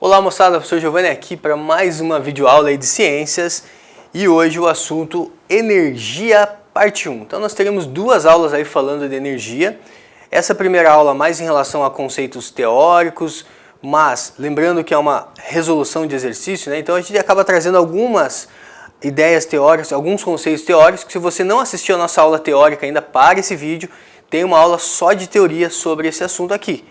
Olá moçada, professor Giovanni aqui para mais uma videoaula aí de ciências e hoje o assunto energia parte 1. Então nós teremos duas aulas aí falando de energia. Essa primeira aula mais em relação a conceitos teóricos, mas lembrando que é uma resolução de exercício, né? Então a gente acaba trazendo algumas ideias teóricas, alguns conceitos teóricos que se você não assistiu a nossa aula teórica ainda, para esse vídeo, tem uma aula só de teoria sobre esse assunto aqui.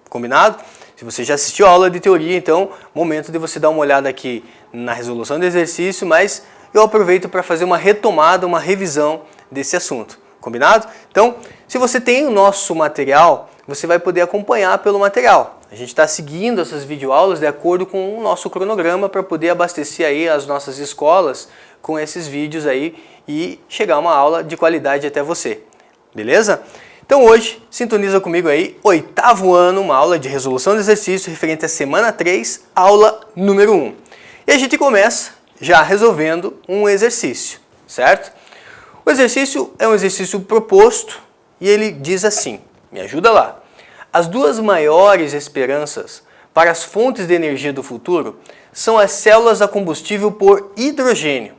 Combinado? Se você já assistiu a aula de teoria, então, momento de você dar uma olhada aqui na resolução do exercício, mas eu aproveito para fazer uma retomada, uma revisão desse assunto. Combinado? Então, se você tem o nosso material, você vai poder acompanhar pelo material. A gente está seguindo essas videoaulas de acordo com o nosso cronograma para poder abastecer aí as nossas escolas com esses vídeos aí e chegar uma aula de qualidade até você. Beleza? Então hoje, sintoniza comigo aí, 8º ano, uma aula de resolução de exercício referente à semana 3, aula número 1. E a gente começa já resolvendo um exercício, certo? O exercício é um exercício proposto e ele diz assim, me ajuda lá. As duas maiores esperanças para as fontes de energia do futuro são as células a combustível por hidrogênio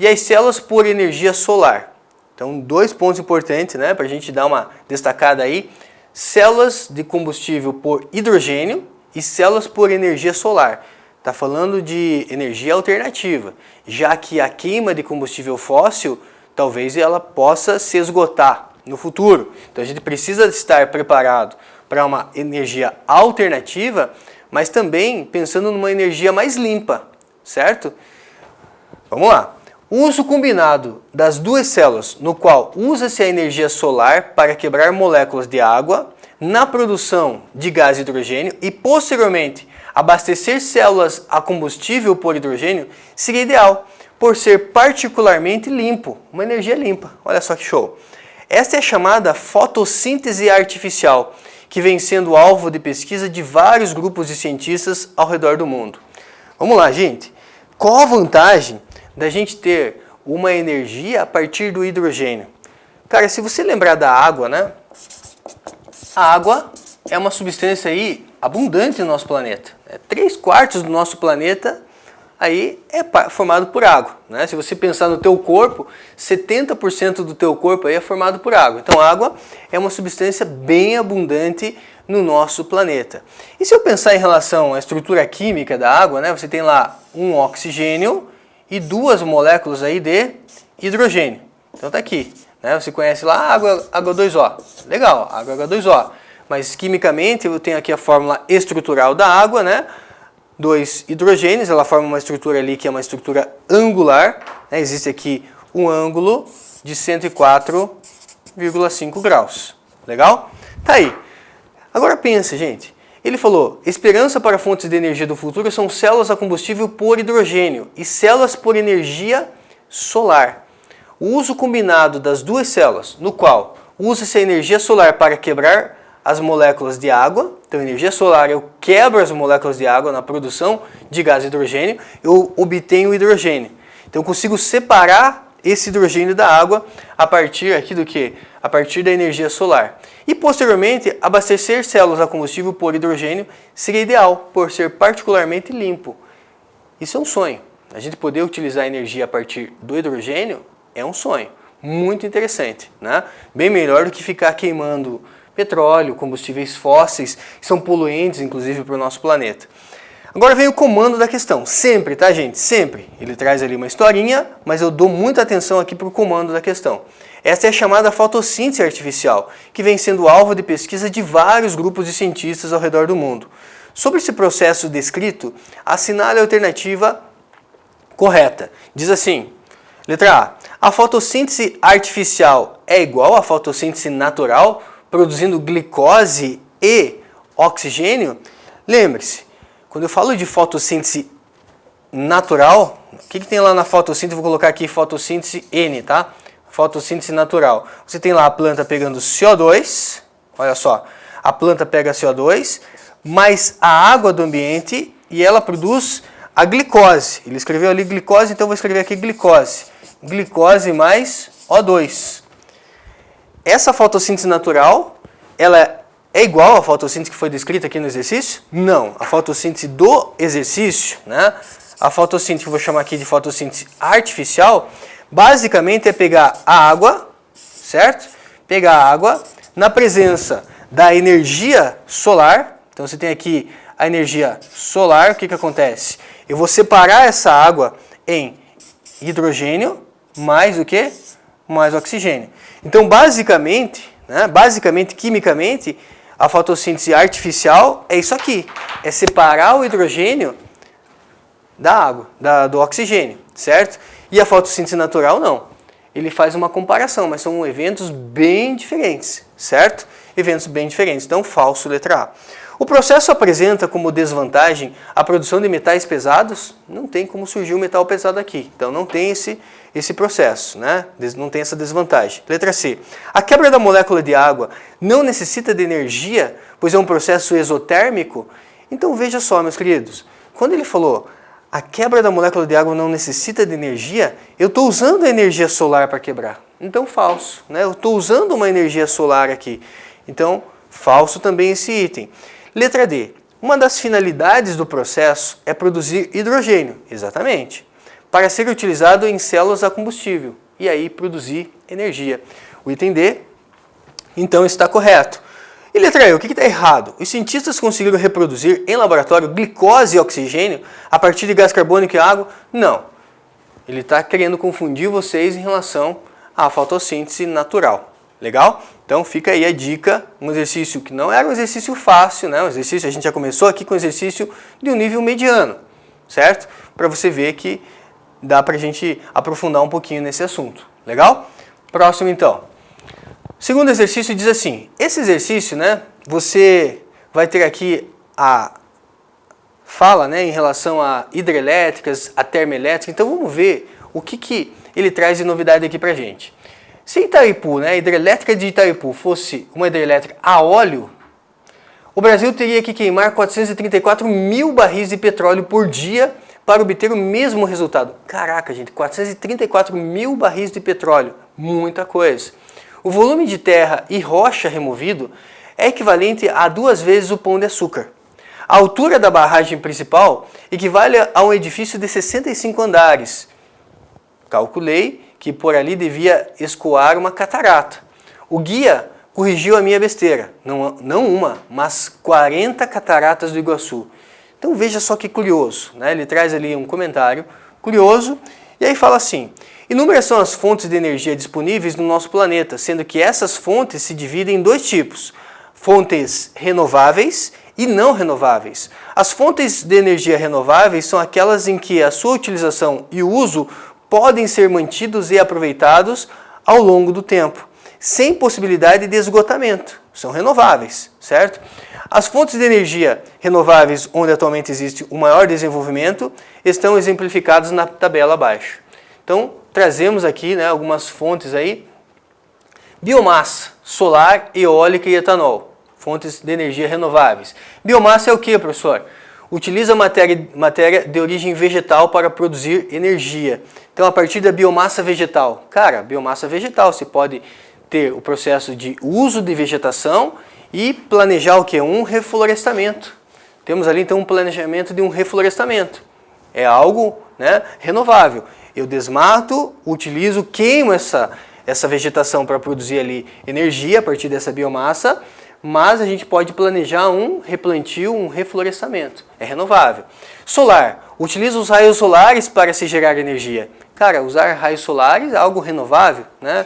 e as células por energia solar. Então, dois pontos importantes, né, para a gente dar uma destacada aí. Células de combustível por hidrogênio e células por energia solar. Está falando de energia alternativa, já que a queima de combustível fóssil, talvez ela possa se esgotar no futuro. Então, a gente precisa estar preparado para uma energia alternativa, mas também pensando numa energia mais limpa, certo? Vamos lá. O uso combinado das duas células, no qual usa-se a energia solar para quebrar moléculas de água na produção de gás hidrogênio e, posteriormente, abastecer células a combustível por hidrogênio, seria ideal, por ser particularmente limpo, uma energia limpa. Olha só que show! Esta é a chamada fotossíntese artificial, que vem sendo alvo de pesquisa de vários grupos de cientistas ao redor do mundo. Vamos lá, gente! Qual a vantagem da gente ter uma energia a partir do hidrogênio? Cara, se você lembrar da água, né? A água é uma substância aí abundante no nosso planeta. 3/4 do nosso planeta aí é formado por água, né? Se você pensar no teu corpo, 70% do teu corpo aí é formado por água. Então, a água é uma substância bem abundante no nosso planeta. E se eu pensar em relação à estrutura química da água, né? Você tem lá um oxigênio e duas moléculas aí de hidrogênio. Então tá aqui, né? Você conhece lá água H2O. Legal, água H2O. Mas quimicamente eu tenho aqui a fórmula estrutural da água, né? 2 hidrogênios, ela forma uma estrutura ali que é uma estrutura angular, né? Existe aqui um ângulo de 104,5 graus. Legal? Tá aí. Agora pensa, gente. Ele falou, esperança para fontes de energia do futuro são células a combustível por hidrogênio e células por energia solar. O uso combinado das duas células, no qual usa-se a energia solar para quebrar as moléculas de água, então energia solar eu quebro as moléculas de água na produção de gás hidrogênio, eu obtenho o hidrogênio. Então eu consigo separar esse hidrogênio da água a partir aqui do que? A partir da energia solar. E posteriormente, abastecer células a combustível por hidrogênio seria ideal, por ser particularmente limpo. Isso é um sonho. A gente poder utilizar energia a partir do hidrogênio é um sonho. Muito interessante, né? Bem melhor do que ficar queimando petróleo, combustíveis fósseis, que são poluentes, inclusive, para o nosso planeta. Agora vem o comando da questão. Sempre, tá, gente? Sempre. Ele traz ali uma historinha, mas eu dou muita atenção aqui para o comando da questão. Esta é a chamada fotossíntese artificial, que vem sendo alvo de pesquisa de vários grupos de cientistas ao redor do mundo. Sobre esse processo descrito, assinale a alternativa correta. Diz assim, letra A. A fotossíntese artificial é igual à fotossíntese natural, produzindo glicose e oxigênio? Lembre-se, quando eu falo de fotossíntese natural, o que tem lá na fotossíntese? Vou colocar aqui fotossíntese N, tá? Fotossíntese natural. Você tem lá a planta pegando CO2, olha só, a planta pega CO2, mais a água do ambiente e ela produz a glicose. Ele escreveu ali glicose, então eu vou escrever aqui glicose. Glicose mais O2. Essa fotossíntese natural, ela é igual à fotossíntese que foi descrita aqui no exercício? Não. A fotossíntese do exercício, né? A fotossíntese que eu vou chamar aqui de fotossíntese artificial, basicamente é pegar a água, certo? Pegar a água na presença da energia solar. Então você tem aqui a energia solar, o que acontece? Eu vou separar essa água em hidrogênio mais o quê? Mais oxigênio. Então basicamente, quimicamente, a fotossíntese artificial é isso aqui. É separar o hidrogênio da água, do oxigênio, certo? E a fotossíntese natural não. Ele faz uma comparação, mas são eventos bem diferentes, certo? Eventos bem diferentes. Então, falso, letra A. O processo apresenta como desvantagem a produção de metais pesados? Não tem como surgir um metal pesado aqui. Então, não tem esse processo, né? Não tem essa desvantagem. Letra C. A quebra da molécula de água não necessita de energia, pois é um processo exotérmico? Então, veja só, meus queridos. Quando ele falou a quebra da molécula de água não necessita de energia, eu estou usando a energia solar para quebrar. Então, falso, né? Eu estou usando uma energia solar aqui. Então, falso também esse item. Letra D. Uma das finalidades do processo é produzir hidrogênio, exatamente, para ser utilizado em células a combustível e aí produzir energia. O item D, então, está correto. E letra E, o que está errado? Os cientistas conseguiram reproduzir em laboratório glicose e oxigênio a partir de gás carbônico e água? Não. Ele está querendo confundir vocês em relação à fotossíntese natural. Legal? Então fica aí a dica, um exercício que não era um exercício fácil, né? Um exercício, a gente já começou aqui com um exercício de um nível mediano, certo? Para você ver que dá para a gente aprofundar um pouquinho nesse assunto. Legal? Próximo então. O segundo exercício diz assim, esse exercício, né, você vai ter aqui a fala, né, em relação a hidrelétricas, a termoelétricas, então vamos ver o que ele traz de novidade aqui pra gente. Se Itaipu, né, a hidrelétrica de Itaipu fosse uma hidrelétrica a óleo, o Brasil teria que queimar 434 mil barris de petróleo por dia para obter o mesmo resultado. Caraca, gente, 434 mil barris de petróleo, muita coisa. O volume de terra e rocha removido é equivalente a 2 vezes o Pão de Açúcar. A altura da barragem principal equivale a um edifício de 65 andares. Calculei que por ali devia escoar uma catarata. O guia corrigiu a minha besteira. Não uma, mas 40 cataratas do Iguaçu. Então veja só que curioso, né? Ele traz ali um comentário curioso e aí fala assim: inúmeras são as fontes de energia disponíveis no nosso planeta, sendo que essas fontes se dividem em 2 tipos: fontes renováveis e não renováveis. As fontes de energia renováveis são aquelas em que a sua utilização e o uso podem ser mantidos e aproveitados ao longo do tempo, sem possibilidade de esgotamento. São renováveis, certo? As fontes de energia renováveis, onde atualmente existe o maior desenvolvimento, estão exemplificadas na tabela abaixo. Então, trazemos aqui, né, algumas fontes aí. Biomassa, solar, eólica e etanol. Fontes de energia renováveis. Biomassa é o que, professor? Utiliza matéria de origem vegetal para produzir energia. Então, a partir da biomassa vegetal. Cara, biomassa vegetal, você pode ter o processo de uso de vegetação e planejar o que? Um reflorestamento. Temos ali, então, um planejamento de um reflorestamento. É algo, né, renovável. Eu desmato, utilizo, queimo essa vegetação para produzir ali energia a partir dessa biomassa, mas a gente pode planejar um replantio, um reflorestamento. É renovável. Solar. Utiliza os raios solares para se gerar energia. Cara, usar raios solares é algo renovável, né?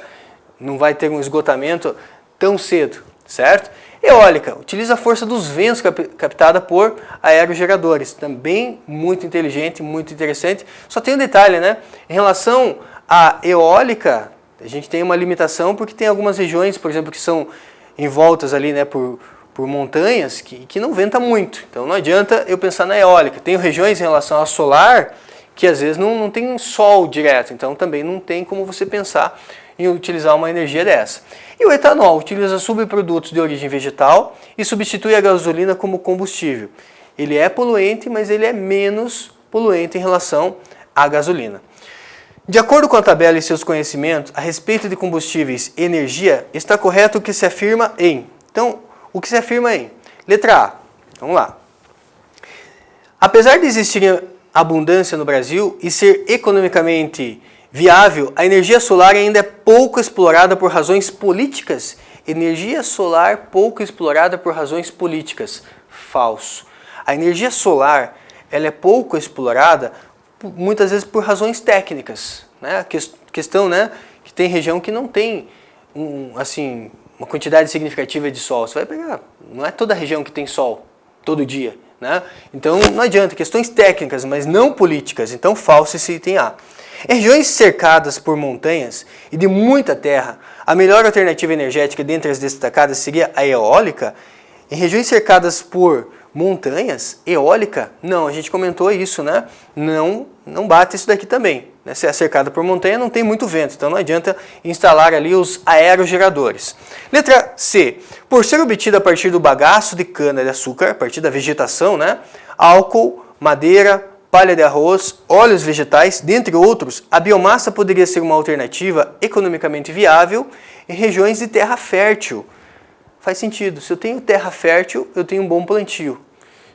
Não vai ter um esgotamento tão cedo, certo? Eólica. Utiliza a força dos ventos captada por aerogeradores. Também muito inteligente, muito interessante. Só tem um detalhe, né? Em relação à eólica, a gente tem uma limitação porque tem algumas regiões, por exemplo, que são envoltas ali, né, por montanhas que não venta muito. Então não adianta eu pensar na eólica. Tem regiões em relação ao solar que às vezes não tem sol direto, então também não tem como você pensar em utilizar uma energia dessa. E o etanol utiliza subprodutos de origem vegetal e substitui a gasolina como combustível. Ele é poluente, mas ele é menos poluente em relação à gasolina. De acordo com a tabela e seus conhecimentos a respeito de combustíveis e energia, está correto o que se afirma em... Então, o que se afirma aí? Letra A, vamos lá. Apesar de existir abundância no Brasil e ser economicamente viável, a energia solar ainda é pouco explorada por razões políticas. Energia solar pouco explorada por razões políticas. Falso. A energia solar ela é pouco explorada muitas vezes por razões técnicas. Né? A questão, né, que tem região que não tem uma quantidade significativa de sol. Você vai pegar, não é toda região que tem sol todo dia. Né? Então não adianta, questões técnicas, mas não políticas. Então falso esse item A. Em regiões cercadas por montanhas e de muita terra, a melhor alternativa energética dentre as destacadas seria a eólica. Em regiões cercadas por montanhas, eólica, não, a gente comentou isso, né? Não bate isso daqui também. Né? Se é cercada por montanha, não tem muito vento, então não adianta instalar ali os aerogeradores. Letra C. Por ser obtida a partir do bagaço de cana-de-açúcar, a partir da vegetação, né? Álcool, madeira, palha de arroz, óleos vegetais, dentre outros, a biomassa poderia ser uma alternativa economicamente viável em regiões de terra fértil. Faz sentido. Se eu tenho terra fértil, eu tenho um bom plantio.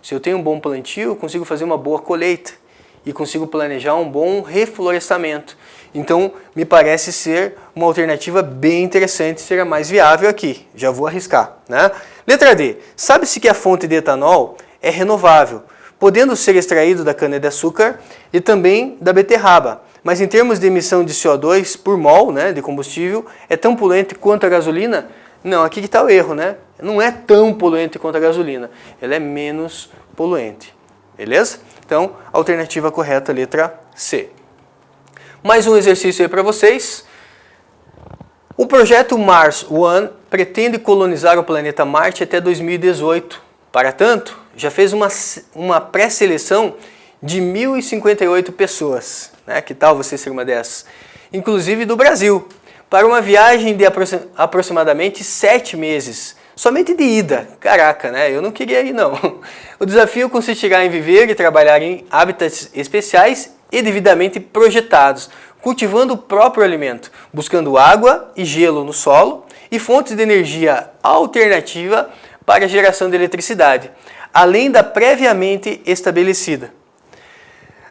Se eu tenho um bom plantio, eu consigo fazer uma boa colheita e consigo planejar um bom reflorestamento. Então, me parece ser uma alternativa bem interessante, ser a mais viável aqui. Já vou arriscar. Né? Letra D. Sabe-se que a fonte de etanol é renovável, podendo ser extraído da cana-de-açúcar e também da beterraba. Mas em termos de emissão de CO2 por mol, né, de combustível, é tão poluente quanto a gasolina? Não, aqui que está o erro, né? Não é tão poluente quanto a gasolina, ela é menos poluente. Beleza? Então, alternativa correta, letra C. Mais um exercício aí para vocês. O projeto Mars One pretende colonizar o planeta Marte até 2018. Para tanto, já fez uma pré-seleção de 1.058 pessoas. Né? Que tal você ser uma dessas? Inclusive do Brasil, para uma viagem de aproximadamente 7 meses. Somente de ida. Caraca, né? Eu não queria ir, não. O desafio consistirá em viver e trabalhar em habitats especiais e devidamente projetados, cultivando o próprio alimento, buscando água e gelo no solo e fontes de energia alternativa para a geração de eletricidade, além da previamente estabelecida.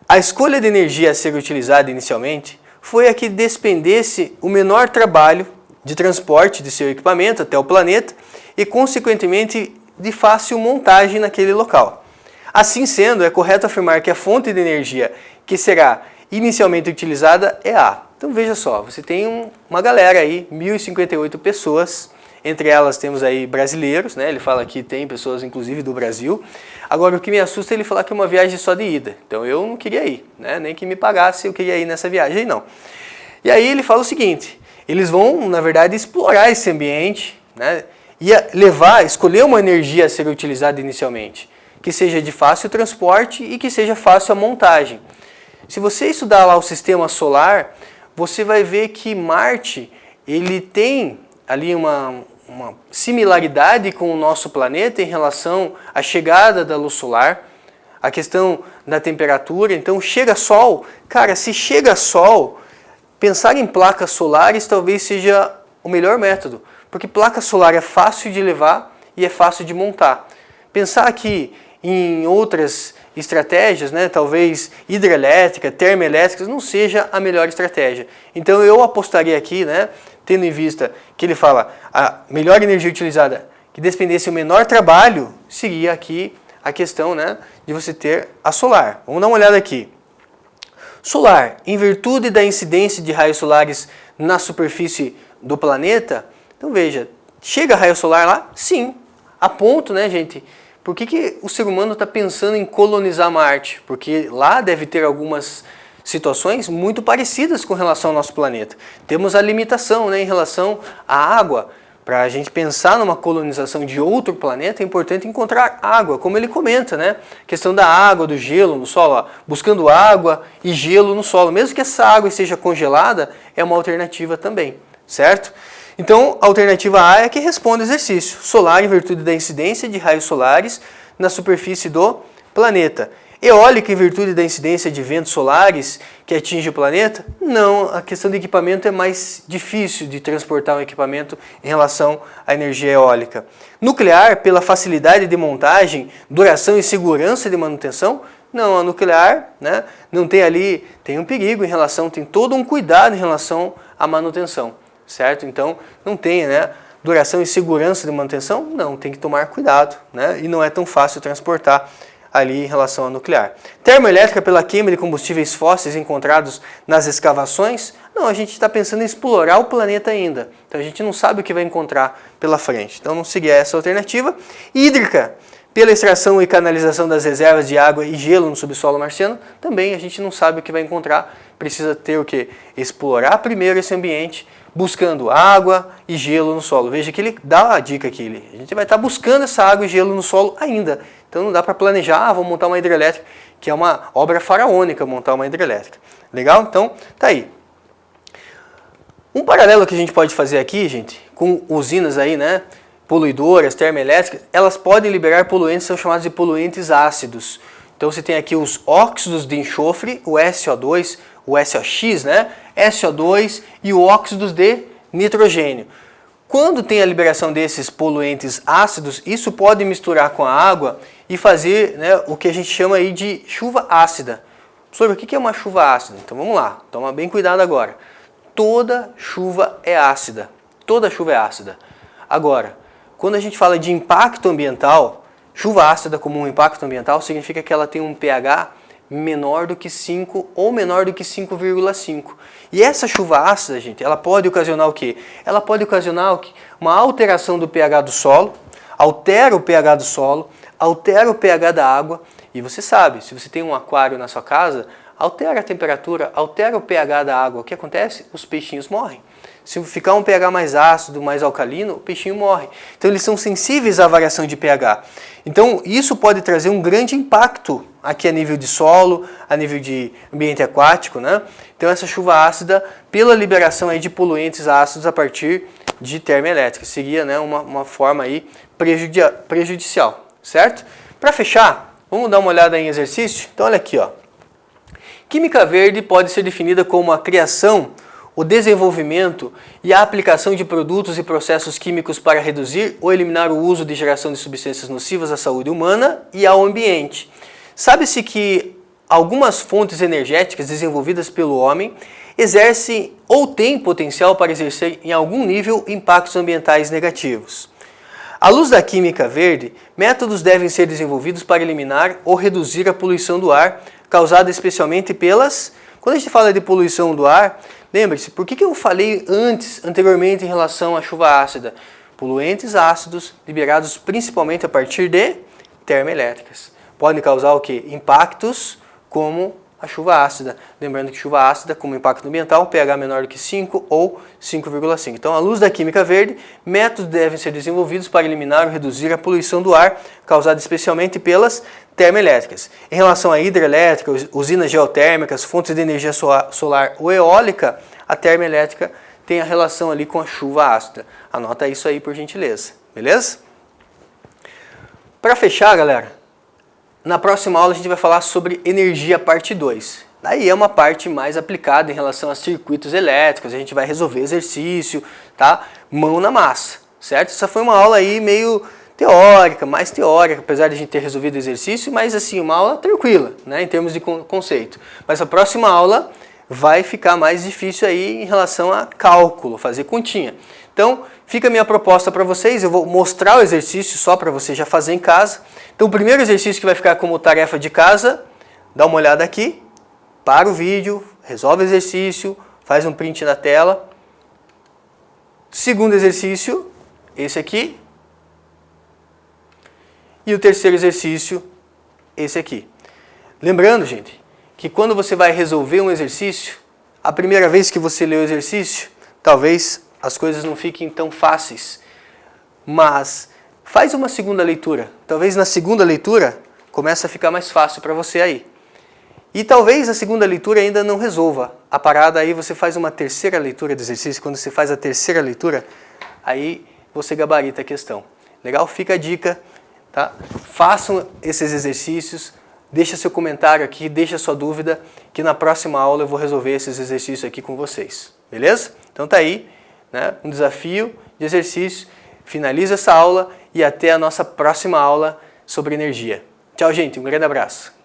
A escolha de energia a ser utilizada inicialmente foi a que despendesse o menor trabalho de transporte de seu equipamento até o planeta e, consequentemente, de fácil montagem naquele local. Assim sendo, é correto afirmar que a fonte de energia que será inicialmente utilizada é A. Então veja só, você tem uma galera aí, 1.058 pessoas, entre elas temos aí brasileiros, né? Ele fala que tem pessoas inclusive do Brasil. Agora o que me assusta é ele falar que é uma viagem só de ida, então eu não queria ir, né? Nem que me pagasse eu queria ir nessa viagem, não. E aí ele fala o seguinte, eles vão na verdade explorar esse ambiente, né? E escolher uma energia a ser utilizada inicialmente, que seja de fácil transporte e que seja fácil a montagem. Se você estudar lá o sistema solar, você vai ver que Marte ele tem ali uma similaridade com o nosso planeta em relação à chegada da luz solar, a questão da temperatura. Então chega Sol, cara, se chega Sol, pensar em placas solares talvez seja o melhor método, porque placa solar é fácil de levar e é fácil de montar. Pensar aqui em outras estratégias, né, talvez hidrelétrica, termoelétricas, não seja a melhor estratégia. Então eu apostaria aqui, né, tendo em vista que ele fala a melhor energia utilizada que despendesse o menor trabalho, seria aqui a questão, né, de você ter a solar. Vamos dar uma olhada aqui. Solar, em virtude da incidência de raios solares na superfície do planeta, então veja, chega raio solar lá? Sim, a ponto, né, gente? Por que o ser humano está pensando em colonizar Marte? Porque lá deve ter algumas situações muito parecidas com relação ao nosso planeta. Temos a limitação, né, em relação à água. Para a gente pensar numa colonização de outro planeta, é importante encontrar água, como ele comenta, né? A questão da água, do gelo no solo, ó, buscando água e gelo no solo. Mesmo que essa água esteja congelada, é uma alternativa também, certo? Então, a alternativa A é a que responde ao exercício. Solar em virtude da incidência de raios solares na superfície do planeta. Eólica em virtude da incidência de ventos solares que atinge o planeta? Não, a questão de equipamento é mais difícil de transportar um equipamento em relação à energia eólica. Nuclear, pela facilidade de montagem, duração e segurança de manutenção? Não, a nuclear, né, não tem ali, tem um perigo em relação, tem todo um cuidado em relação à manutenção, certo? Então, não tem, né, duração e segurança de manutenção? Não, tem que tomar cuidado, né, e não é tão fácil transportar ali em relação à nuclear. Termoelétrica pela queima de combustíveis fósseis encontrados nas escavações? Não, a gente está pensando em explorar o planeta ainda. Então a gente não sabe o que vai encontrar pela frente. Então não seguir essa alternativa. Hídrica, pela extração e canalização das reservas de água e gelo no subsolo marciano? Também a gente não sabe o que vai encontrar. Precisa ter o quê? Explorar primeiro esse ambiente, buscando água e gelo no solo. Veja que ele dá uma dica aqui. A gente vai estar buscando essa água e gelo no solo ainda. Então não dá para planejar, vamos montar uma hidrelétrica, que é uma obra faraônica montar uma hidrelétrica. Legal? Então, tá aí. Um paralelo que a gente pode fazer aqui, gente, com usinas aí, né, poluidoras, termoelétricas, elas podem liberar poluentes, são chamados de poluentes ácidos. Então você tem aqui os óxidos de enxofre, o SO2, o SOx, né, SO2 e o óxidos de nitrogênio. Quando tem a liberação desses poluentes ácidos, isso pode misturar com a água e fazer, né, o que a gente chama aí de chuva ácida. Sobre o que é uma chuva ácida? Então vamos lá, toma bem cuidado agora. Toda chuva é ácida. Toda chuva é ácida. Agora, quando a gente fala de impacto ambiental, chuva ácida como um impacto ambiental significa que ela tem um pH menor do que 5 ou menor do que 5,5. E essa chuva ácida, gente, ela pode ocasionar o quê? Ela pode ocasionar uma alteração do pH do solo, altera o pH do solo, altera o pH da água, e você sabe, se você tem um aquário na sua casa, altera a temperatura, altera o pH da água, o que acontece? Os peixinhos morrem. Se ficar um pH mais ácido, mais alcalino, o peixinho morre. Então eles são sensíveis à variação de pH. Então isso pode trazer um grande impacto aqui a nível de solo, a nível de ambiente aquático, né? Então essa chuva ácida, pela liberação aí de poluentes ácidos a partir de termoelétrica, seria, né, uma forma aí prejudicial, certo? Para fechar, vamos dar uma olhada em exercício? Então olha aqui, ó. Química verde pode ser definida como a criação, o desenvolvimento e a aplicação de produtos e processos químicos para reduzir ou eliminar o uso de geração de substâncias nocivas à saúde humana e ao ambiente. Sabe-se que algumas fontes energéticas desenvolvidas pelo homem exercem ou têm potencial para exercer em algum nível impactos ambientais negativos. À luz da química verde, métodos devem ser desenvolvidos para eliminar ou reduzir a poluição do ar, causada especialmente pelas... Quando a gente fala de poluição do ar, lembre-se, por que eu falei anteriormente em relação à chuva ácida? Poluentes ácidos liberados principalmente a partir de termoelétricas. Podem causar o quê? Impactos como a chuva ácida. Lembrando que chuva ácida, como impacto ambiental, pH menor do que 5 ou 5,5. Então, à luz da química verde, métodos devem ser desenvolvidos para eliminar ou reduzir a poluição do ar, causada especialmente pelas termoelétricas. Em relação à hidrelétrica, usinas geotérmicas, fontes de energia solar ou eólica, a termoelétrica tem a relação ali com a chuva ácida. Anota isso aí por gentileza, beleza? Para fechar, galera, na próxima aula a gente vai falar sobre energia parte 2. Daí é uma parte mais aplicada em relação a circuitos elétricos, a gente vai resolver exercício, tá? Mão na massa, certo? Essa foi uma aula aí meio teórica, mais teórica, apesar de a gente ter resolvido o exercício, mas assim, uma aula tranquila, né, em termos de conceito. Mas a próxima aula vai ficar mais difícil aí em relação a cálculo, fazer continha. Então, fica a minha proposta para vocês, eu vou mostrar o exercício só para você já fazer em casa. Então, o primeiro exercício que vai ficar como tarefa de casa, dá uma olhada aqui, para o vídeo, resolve o exercício, faz um print na tela. Segundo exercício, esse aqui. E o terceiro exercício, esse aqui. Lembrando, gente, que quando você vai resolver um exercício, a primeira vez que você lê o exercício, talvez as coisas não fiquem tão fáceis. Mas faz uma segunda leitura. Talvez na segunda leitura comece a ficar mais fácil para você aí. E talvez a segunda leitura ainda não resolva a parada, aí você faz uma terceira leitura do exercício. Quando você faz a terceira leitura, aí você gabarita a questão. Legal? Fica a dica. Tá? Façam esses exercícios, deixa seu comentário aqui, deixa sua dúvida, que na próxima aula eu vou resolver esses exercícios aqui com vocês, beleza? Então tá aí, né, um desafio de exercício, finaliza essa aula e até a nossa próxima aula sobre energia. Tchau, gente, um grande abraço.